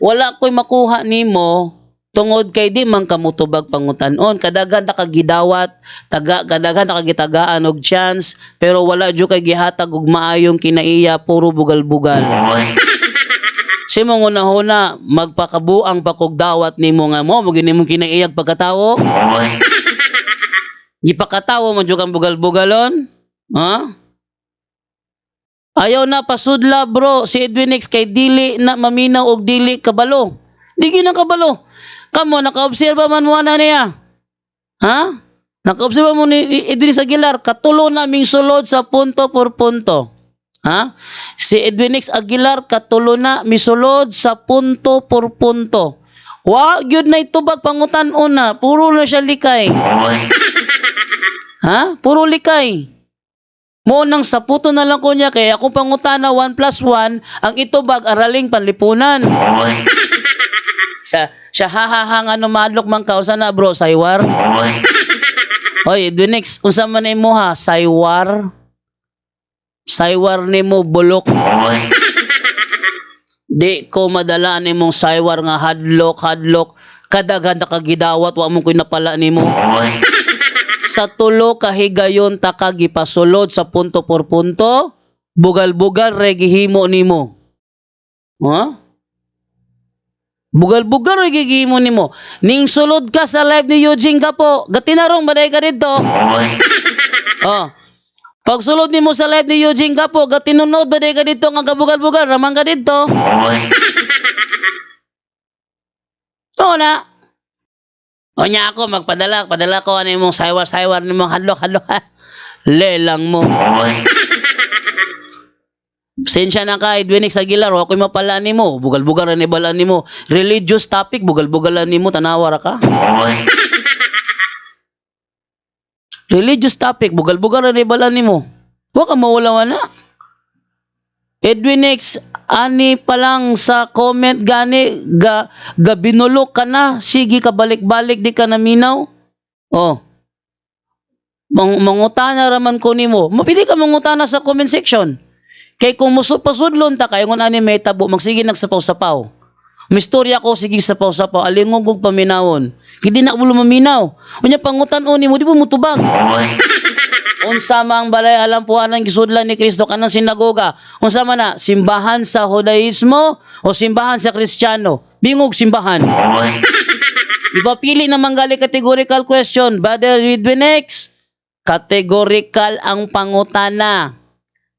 Wala ko'y makuha nimo tungod kay di man kamutubag pangutan-on. Kadaghan ta kagidawat, kadaghan ta kagitagaan og chance, pero wala jud kay gihatag og maayong kinaiya, puro bugal-bugal. Si mong una-una magpakabuang pa kog dawat nimo nga mo mugin nimong kinaiyag pagkatawo. Gipakatawo man jud kang bugal-bugalon. Ha? Ayaw na pasudla bro si Edwin X kay dili na maminaw og dili kabalo. Di gyud na kabalo. Kamo nakaobserba man mo na niya. Ha? Nakaobserba mo ni Edwin Aguilar katulo naming sulod sa punto por punto. Ha? Si Edwin X Aguilar katulo na misulod sa punto por punto. Wa gyud na itubag pangutan una, puro na siya likay. Ha? Puro likay. Mo nang sa puto na lang ko niya kay ako pangutana 1 + 1 ang itubag araling panlipunan. Siya hahaha nga no madlok man ka usa na bro saywar. Oy Edwin X unsa man imo ha saywar? Saywar nimo bulok. Di ko madala nimong saywar nga hadlok kadaghan ta kagidawat wa mo koy napala nimo. Sa tulo kahigayon ta ka gipasulod sa punto por punto, bugal-bugal re gihimo nimo. Ha? Bugal-bugal re gihimo nimo. Ning sulod ka sa live ni Eugene ka po, gatinarong baday ka dito. Oh. Pag sulod nimo sa live ni Eugene ka po, gatinunod baday ka dito nga gabugal-bugal ramang ka dito. Oo na. O niya ako, padala ko ano yung saywar ni mong hadlok. Lelang mo. Pasensya na ka, Edwin X Aguilar, o ako'y mapalaan ni mo. Bugal-bugal ni balaan ni mo. Religious topic, bugal-bugalan ni mo, tanawara ka. Religious topic, bugal-bugal ni balaan ni mo. Huwag ka mawala-wana. Edwin X, ani pa lang sa comment gani binulok ka na, sige ka balik-balik di ka naminaw. Oh. Mangutana raman ko nimo. Mapili ka mangutana sa comment section. Kay kung musupasudlon ta kayo ngon ani may tabo magsige nagsapaw-sapaw. Mistorya ko sige sapaw-sapaw alingog og paminawon. Hindi na ulo maminaw. Unya pangutan-on nimo di mo mutubag. Unsa mang balay alampuan ang gisudlan ni Kristo kanang sinagoga? Unsa man na simbahan sa Judaismo o simbahan sa Kristiyano? Bingog simbahan. Ipapili na manggali categorical question. Brother Edwin X, categorical ang pangutana.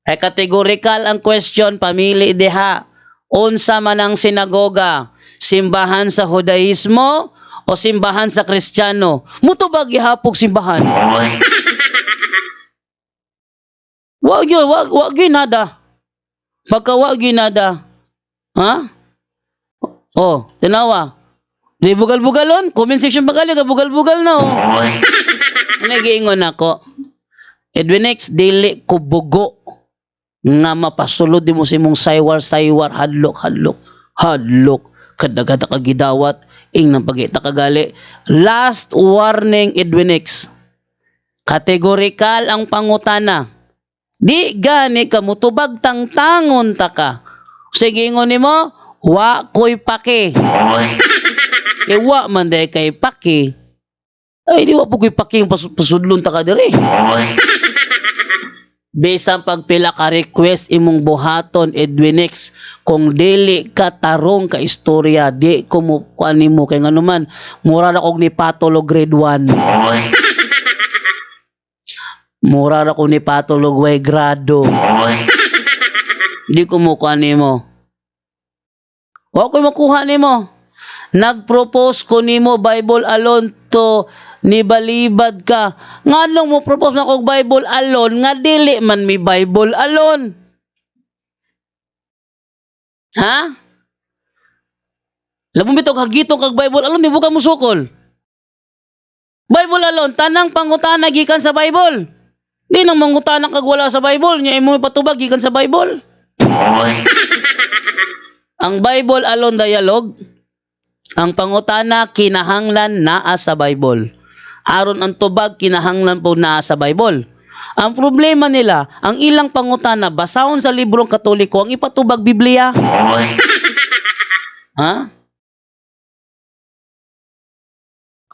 Ay categorical ang question, pamili diha. Unsa man ang sinagoga? Simbahan sa Judaismo o simbahan sa Kristiyano? Mutubag ihapog simbahan. Wag yun nada. Pagkawa ginada. Ha? Oh, tinawa. Di bugal-bugalon, comment section magali ka bugal-bugal na oh. Nagiingon ako. Edwinex dili ko bugo nga mapasulod di mo si mong saywar hadlok kadagata ka gidawat ing nang pagita kagali. Last warning, Edwinex. Kategorikal ang pangutana. Di gani ka mutubag tangtangon ta ka. Sige ingon nimo, wa koy pake. Kay wa man day kay pake. Ay di wa po koy pake yung pasudlon ta ka diri. Bisan pagpila ka request imong buhaton, Edwinex, kung dili ka tarong ka istorya, di ko mo kuan nimo kay nganuman mura na kog ni patolog grade 1. Mura na kog ni patolog way grado. Di ko mo kuan nimo. Wa ko makuha nimo. Nag-propose ko nimo Bible alone to nibalibad ka. Nganong mo propose na kog Bible alone nga dili man mi Bible alone. Ha? Labong bitog hagitong kag Bible alone di buka mo sukol. Bible alone tanang pangutana gikan sa Bible. Di nang mangutana kag wala sa Bible nya imo patubag gikan sa Bible. Ang Bible alone dialogue, ang pangutana kinahanglan naa sa Bible. Aron ang tubag kinahanglan po naa sa Bible. Ang problema nila, ang ilang pangutana basahon sa librong Katoliko ang ipatubag Biblia. Ha?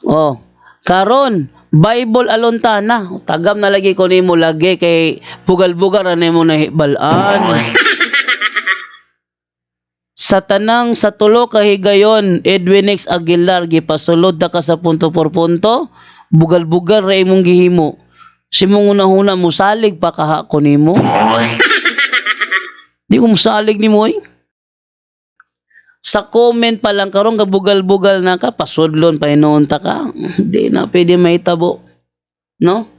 Oh, karon Bible alone tana. Tagam na lagi ko nimo lagi kay bugal-bugal ra nimo nahibalaan. Sa tanang sa tulo ka higayon, Edwinex Aguilar gipasulod ta ka sa punto por punto, bugal-bugal ra imong gihimo. Simong una-una mo salig pa kaha ko nimo. Di ko musalig nimo eh. Sa comment pa lang karon ka bugal-bugal na ka, pasudlon pa hinuon ta ka. Di na pwede mahitabo. No?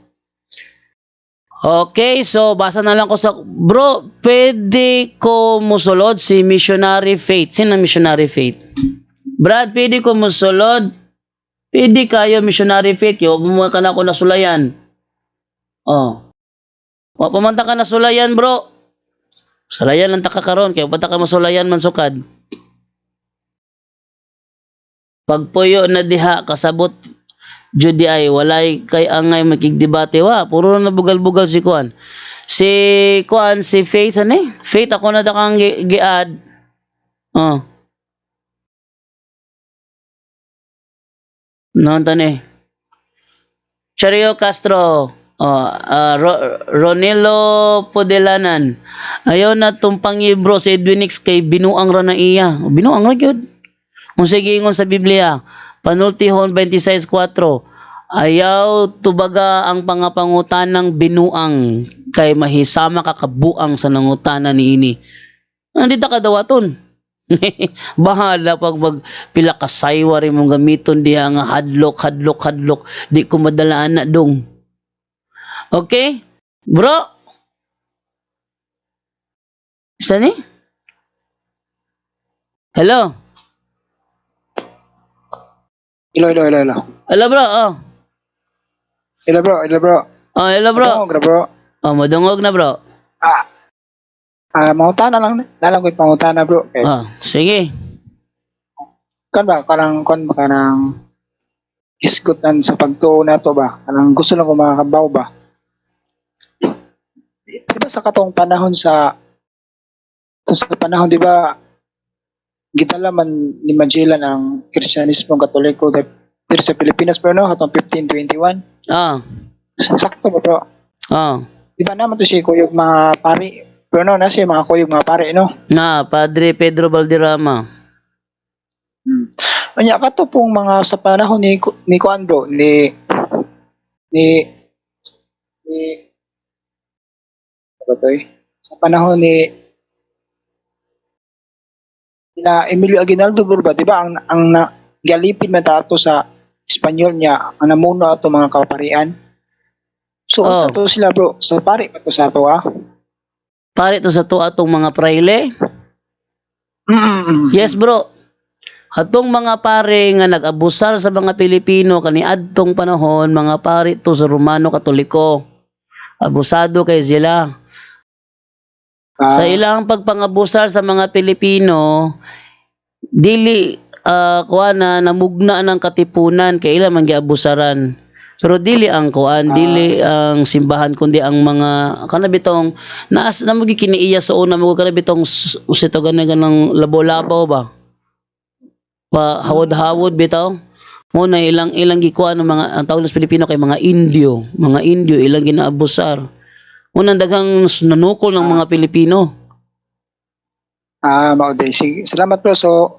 Okay, so basa na lang ko sa bro, pwede ko musulod si Missionary Faith. Sino Missionary Faith? Brad, pwede ko musulod. Pwede kayo Missionary Faith. Huwag mo ka na ako nasulayan. Oh. Huwag pumanta ka nasulayan, bro. Sulayan lang taka karon kaya pata ka masulayan man sukad. Pagpuyo na diha kasabot Judy ay walay kay angay makigdebate wa puro na bugal-bugal si Kuan. Si Faith ani? Faith ako na dakang giad. Oh. Non tani. Chario Castro. Ronelo Podelanan. Ayaw na tumpangi bro si Edwinix kay binuang ra na iya. Binuang ra gyud. Kung sige ingon sa Biblia, Panultihon 26:4, ayaw tubaga ang pangapangutanang binuang kay mahisama kakabuang sa nangutana niini. Andita ka dawaton. Bahala pag magpila ka saywar imong gamiton diha nga hadlok di ko madalaan na dong. Okay? Bro. Isa ni? Hello. Hello. Hello bro. Oh. Hello bro. Oh, hello bro. Madungog na bro. Oh, madungog na bro. Mangutana lang. Nalang ko yung pangutana bro. Okay. Oh, sige. Kanang isgutan sa pagtuo na to ba? Kanang gusto lang ko makakabaw ba? Diba sa katong panahon sa panahon, di ba, gitala man ni Magellan ang Kristyanismo Katoliko dito sa Pilipinas pero no, hatong 1521. Oh. Sakto ba bro? Oh. Di ba naman to si Kuyog mga pari? Pero no, nasa yung mga Kuyog mga pari, no? Na, Padre Pedro Valderrama. Anya ka to pong mga sa panahon ni Kuan bro, ni ano to eh? Sa panahon ni na Emilio Aguinaldo bro ba, di ba ang galipin man tato sa Espanyol niya ang namuno ato mga kaparian. So sa to sila bro, so pari pa to sa to Pare to sa to atong mga praile. Yes bro. Atong mga pare nga nag-abusar sa mga Pilipino kaniadtong panahon, mga pare to sa Romano Katoliko. Abusado kay sila. Sa ilang pagpangabusar sa mga Pilipino, dili kuan na namugna ng katipunan kay ila man giabusaran. Pero dili ang kuan, dili ang simbahan kundi ang mga kanabitong naas na mo kiniiya sa una mo kanabitong usito ganang labo-labaw ba. Pa hawod-hawod bitaw. Mo na ilang gikuan ng mga ang tawag sa Pilipino kay mga Indio ilang ginaabusar. Unang daghang nanukol ng mga Pilipino. Mao day. Sige, salamat bro. So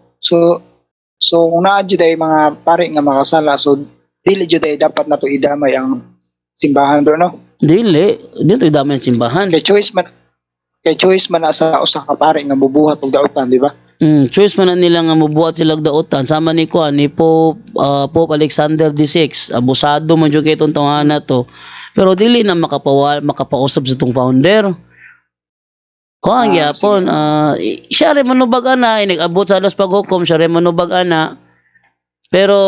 kung naa jud ay mga pare nga makasala, so dili jud ay dapat nato idamay ang simbahan bro no. Dito damay ang simbahan. Kay choice man na sa usa ka pare nga bubuhat og daotan, di ba? Choice man na nila nga mubuhat sila og daotan sama ni kuan ni Pope Alexander VI. Abusado man jud kay itong tawhana to. Pero dili na makapausab sa itong founder. Kuan gyapon siya rin manubag ana nag-abot sa alas paghukom siya rin manubag ana. Pero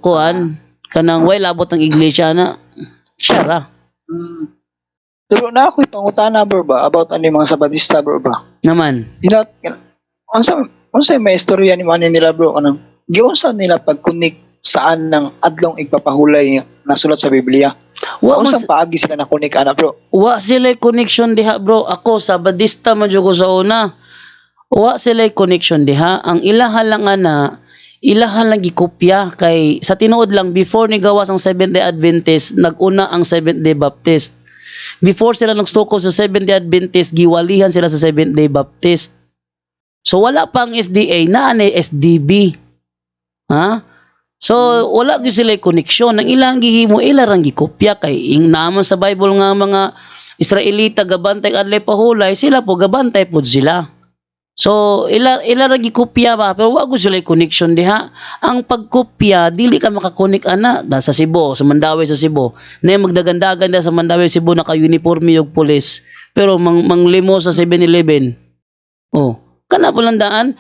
kuan kanang way labot ng iglesia na siya ra. Pero na ako'y pangutana bro ba about ano yung mga Sabatista bro ba? Naman. Unsa may istorya ni man nila bro kanang giunsa nila pag-connect saan ng adlong igpapahulay na sulat sa Biblia? Unsa paagi sila na connect ana bro? Wa sila connection diha bro. Ako Sabadista man jud ko sa una. Wa sila connection diha. Ang ilaha lang ana, ilaha lang gikopya kay sa tinuod lang before ni gawas ang Seventh-day Adventist, naguna ang Seventh-day Baptist. Before sila nagstuko sa Seventh-day Adventist, giwalihan sila sa Seventh-day Baptist. So wala pang SDA na SDB. Ha? So wala gyud sila connection. Ang ilang gihimo ila rang gikopya kay ing naman sa Bible nga mga Israelita gabantay adlay pahulay, sila po gabantay pod sila. So ila ra gikopya ba pero wa gyud sila connection diha. Ang pagkopya dili ka makakonek ana sa Cebu, sa Mandawi sa Cebu. Na magdagandagan da sa Mandawi Cebu naka-uniforme og pulis. Pero manglimo sa 7-Eleven. Oh, kana pulandaan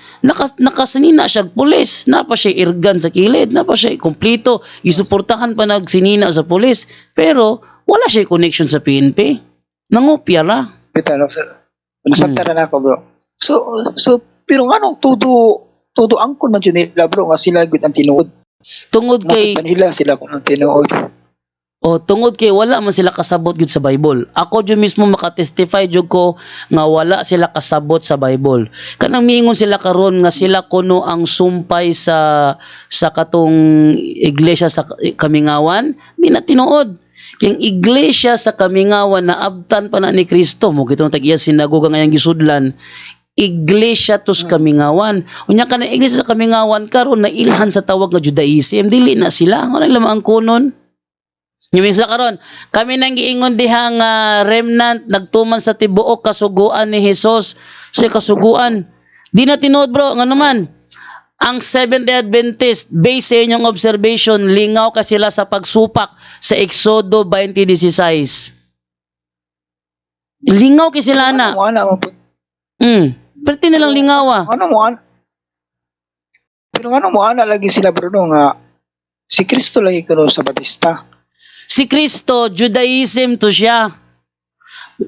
nakasinina siya pulis, napa siya irgan sa kilid, napa siya kompleto, gisuportahan pa nagsinina sa pulis, pero wala siya connection sa PNP. Nangopya ra. Bitaw nasabta na ako bro. So pero nganong todo angkon man jud nila bro nga sila gud ang tinuod. Tungod kay Manila sila kung ang tinuod. tungod kay wala man sila kasabot gud sa Bible. Ako jud mismo makatestify jud ko nga wala sila kasabot sa Bible. Kanang miingon sila karon nga sila kuno ang sumpay sa katong iglesia sa Kamingawan, di na tinuod. Kaya iglesia sa Kamingawan na abtan pa na ni Kristo mo kitong tag-iya sinagoga ngayang gisudlan. Iglesia tos Kamingawan. Unya ka na iglesia sa Kamingawan karon na ilhan sa tawag nga Judaism, dili na sila. Wala lamang ang kunon. Ngimisa karon, kami nang giingon diha nga remnant nagtuman sa tibuok kasuguan ni Hesus. Sa kasuguan. Di na tinuod bro, nga naman. Ang Seventh-day Adventist, based sa inyong observation, lingaw ka sila sa pagsupak sa Exodo 20:16. Lingaw ka sila na. Perti nilang lingawa. Pero ano mo ana lagi sila bro no, nga si Kristo lagi kuno sa Batista. Si Kristo, Judaism to siya.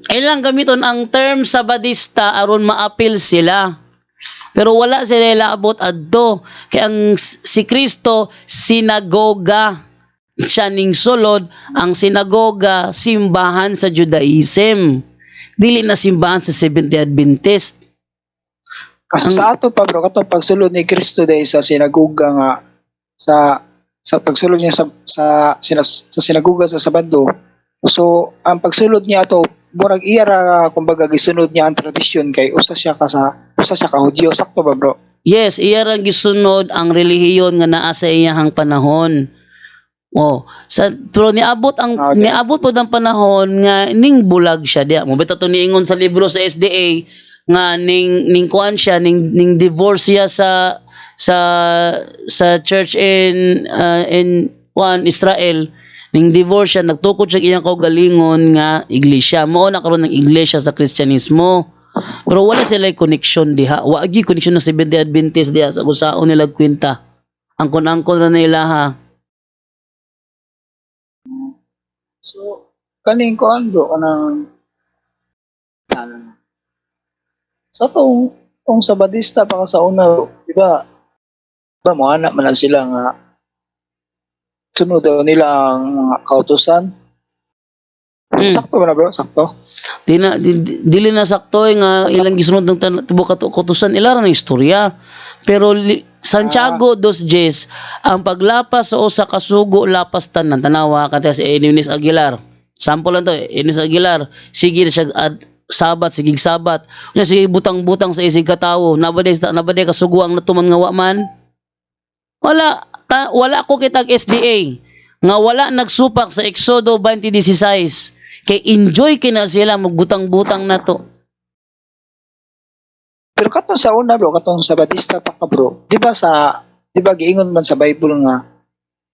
Ilang gamiton ang term sa Badista aron maapil sila. Pero wala sila ilaabot adto. Kaya ang si Kristo, sinagoga. Siya ning sulod, ang sinagoga, simbahan sa Judaism. Dili na simbahan sa Seventh-day Adventist. Kaso sa ato pa bro, katong pagsulod ni Kristo dahil sa sinagoga nga sa pagsulod niya sa sinagoga sa Sabado. So ang pagsulod niya ato murag iya ra kumbaga gisunod niya ang tradisyon kay usa siya ka Hudyo, sakto ba bro? Yes, iya ra gisunod ang relihiyon nga naa sa iyahang panahon. Pero niabot pod ang panahon nga ning bulag siya diha. Mo bitaw to niingon sa libro sa SDA nga ning kuan siya ning divorce siya sa church in Israel ning divorce siya, nagtukod siya iyang kaugalingon nga iglesia. Mao na karon ng iglesia sa Kristyanismo. Pero wala sila connection diha. Wa gyud connection ng Seventh-day Adventist diha sa usaon nila kwenta. Angkon-angkon ra na ilaha. So, kaning kuan bro, kanang sa tong Sabadista pa ka sa una, bro, di ba? Ba mo anak man lang sila nga sunod daw nila ang mga kautusan. Sakto ba na bro? Sakto. Dili na sakto nga ilang gisunod ng tibuok katukutusan ila ra na istorya. Pero Santiago 2:10 ang paglapas sa usa ka sugo lapas tanan tanawa kata si Eunice Aguilar. Sample lang to, Eunice Aguilar, sige siya sabat, sige sabat. Unya sige butang-butang sa isig ka tawo. Nabade ka sugo ang natuman nga wa man. Wala ko kitag SDA nga wala nagsupak sa Exodo 20:16 kay enjoy kina sila magbutang-butang na to. Pero katong sa una bro, katong Sabadista pa ka bro, di ba giingon man sa Bible nga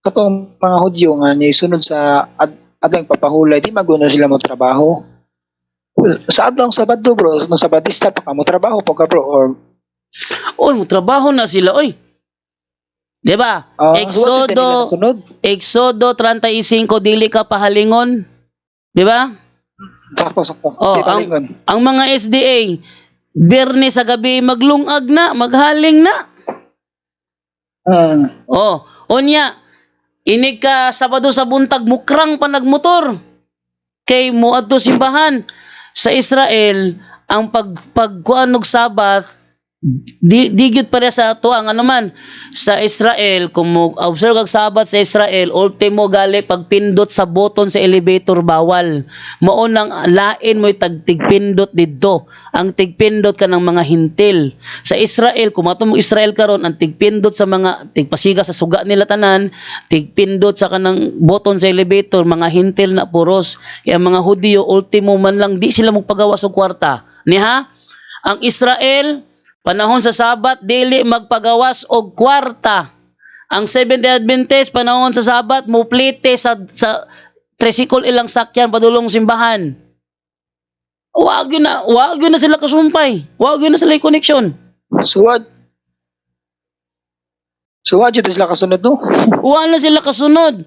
katong mga Hudyo nga ni sunod sa adlang papahulay, di maguna sila mo trabaho. Well, sa adlang Sabado bro, no Sabadista pa ka mo trabaho pa ka bro, or Oy, mo trabaho na sila oy. 'Di ba? Exodo 35 dili ka pahalingon. 'Di ba? sakto. Oh, Di palingon. Ang mga SDA Biyernes sa gabi maglungag na, maghaling na. Oh, unya inig ka Sabado sa buntag mukrang pa nagmotor. Kay moadto simbahan sa Israel ang pagkuan og Sabat di gyud pare sa ato ang ano man sa Israel kung mo observe kag Sabat sa Israel ultimo gali pagpindot sa button sa elevator bawal mao nang lain mo'y tigpindot didto ang tigpindot ka ng mga hintil sa Israel kung mato mo Israel karon ang tigpindot sa mga tigpasiga sa suga nila tanan tigpindot sa kanang button sa elevator mga hintil na puros kaya mga Hudiyo ultimo man lang di sila magpagawas og kwarta niha ang Israel panahon sa Sabat dili magpagawas og kwarta. Ang Seventh-day Adventist panahon sa Sabat muplite sa tricycle ilang sakyan padulong simbahan. Wag yun na sila kasumpay. Wag yun na sila connection. Suwad jud sila kasunod no. Wala sila kasunod.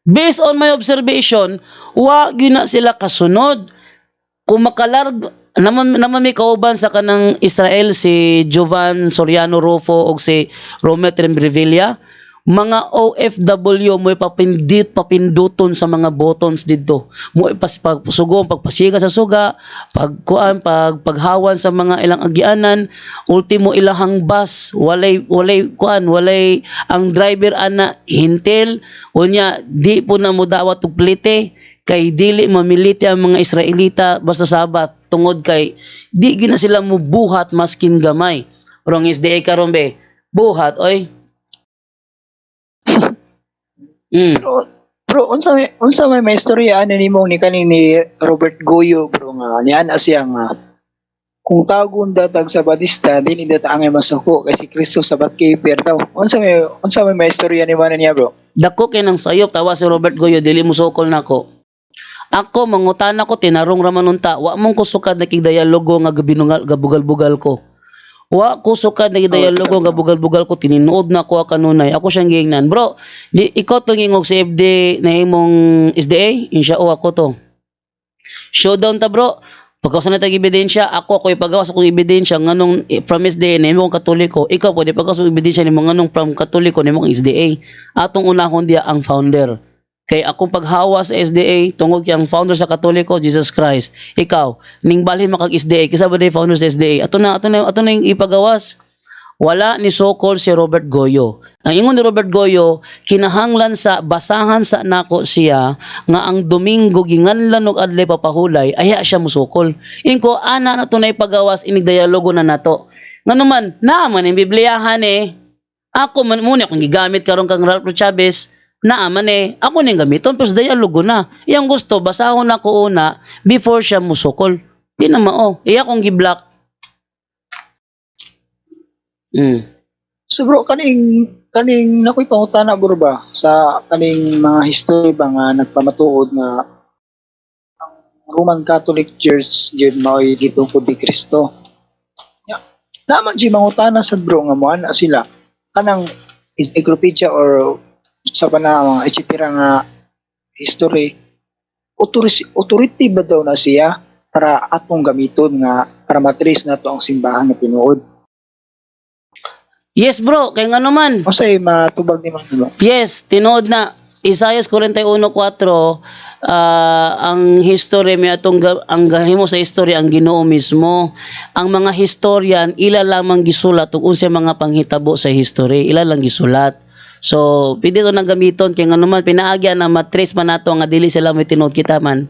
Based on my observation, wag yun na sila kasunod. Kung makalarg naman may kauban sa kanang Israel si Jovan Soriano Rufo o si Romet Revilla mga OFW mo papinduton sa mga buttons didto mo ipasugong pagpasiga sa suga paghawan sa mga ilang agianan ultimo ilahang bus walay ang driver ana hintel unya di po na mo dawat og plite kay dili mamiliti ang mga Israelita basta Sabat tungod kay di gina sila mubuhat maskin gamay. Pero ang SDA karon be, buhat oy. Bro, unsa may istorya ano nimo ni kaning ni Robert Goyo bro nga niana siya nga kung tagon datag sa Badista dili data angay masuko kay si Kristo sabat keeper daw. Unsa may istorya nimo niya bro? Dako kay nang sayop tawa si Robert Goyo dili mo sukol nako. Ako mangutan ako tinarong raman unta wa mong kusukad na kigdialogo nga gabugal-bugal ko. Wa ko sukad na kigdialogo nga bugal-bugal ko tininuod na ko kanunay. Ako siyang giingnan. Bro, ikaw tong ingog sa FD na himong SDA, insya ako to. Showdown ta bro. Pagkausa na tag ebidensya, ako ipagawas akong ebidensya nganong from SDA na imong Katoliko. Ikaw pwede pagawas og ebidensya nimo nganong from Katoliko nimo SDA. Atong unahon dia ang founder. Kay akong paghawa sa SDA tungod kay ang founder sa Katoliko Jesus Christ. Ikaw ning balhin makag SDA kisa ba day founder sa SDA? Ato na yung ipagawas. Wala ni sokol si Robert Goyo. Ang ingon ni Robert Goyo kinahanglan sa basahan sa nako siya nga ang Domingo ginganlan og adlay papahulay aya siya musukol. Inko ana na to na ipagawas inig dialogo na nato. Nganuman naaman ang Bibliyahan Ako man muna kung gigamit karon kang Ralph Chavez naaman ako ning gamiton pero dialogo na. Iyang gusto basahon ako una before siya musukol. Di na mao. Iya kong gi-block. So bro, kaning nakoy pangutana bro ba sa kaning mga history ba nga nagpamatuod nga ang Roman Catholic Church gyud mao'y gitungkod ni Kristo. Ya. Naman di mangutana sa bro nga mo ana sila kanang encyclopedia or sa mga isipira nga history authority ba daw na siya para atong gamiton nga para matrace na to ang simbahan na tinuod. Yes bro, kay nga naman. Masay matubag ni Mang Yes, tinuod na. Isaias 41:4, ang history may atong ang gahimo sa history ang Ginoo mismo. Ang mga historian ila lamang gisulat ug unsay mga panghitabo sa history, ila lang gisulat. So, pwede to nang gamiton kay nga naman pinaagya na matrace man nato nga dili sila may tinuod kita man.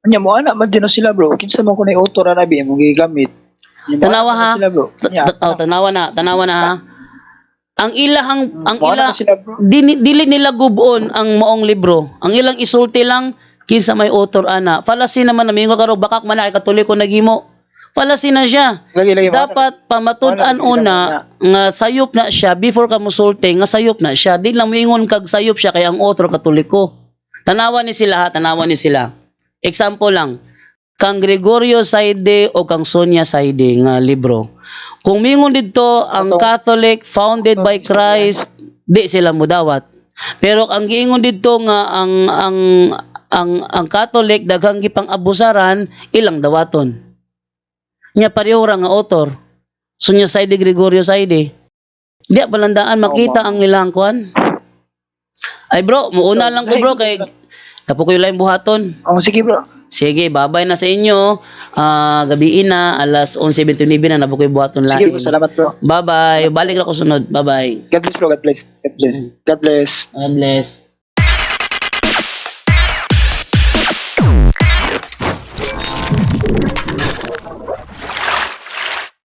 Anya mo ana man din na sila bro. Kinsa man kunay author na nabi mo gigamit. Nya, mo Tanawa ana na ha. Sila bro. Nya, Tanawa na ha. Ang mo ana ilang na sila bro. dili nila gubon ang maong libro. Ang ilang isulti lang kinsa may author ana. Fallacy naman na mingo karo bakak man ay katoliko naghimo. Fallacy na siya. Lagi Dapat pamatud-an Wala, una nga sayop na siya before ka musulti nga sayop na siya. Di lang moingon kag sayop siya kay ang author katoliko. Tanawa ni sila ha, tanawa ni sila. Example lang. Kang Gregorio Saide o kang Sonia Saide nga libro. Kung mingon dito ang Catholic founded by Christ, di sila mudawat. Pero ang giingon dito nga ang Catholic daghang gipang abusaran, ilang dawaton. Nya pareho ra nga author. Sonia Saide, Gregorio Saide. Di balandaan makita ang ilang kwan. Ay bro, muuna lang ko bro kay tapo ko yung lain buhaton. Oh, sige bro. Sige, babay na sa inyo. Gabiin na, alas 11:29 na nabukoy buhaton Sige lain. bro, salamat bro. Bye-bye. Balik na ko sunod. Bye-bye. God bless bro, God bless. God bless. God bless. God bless.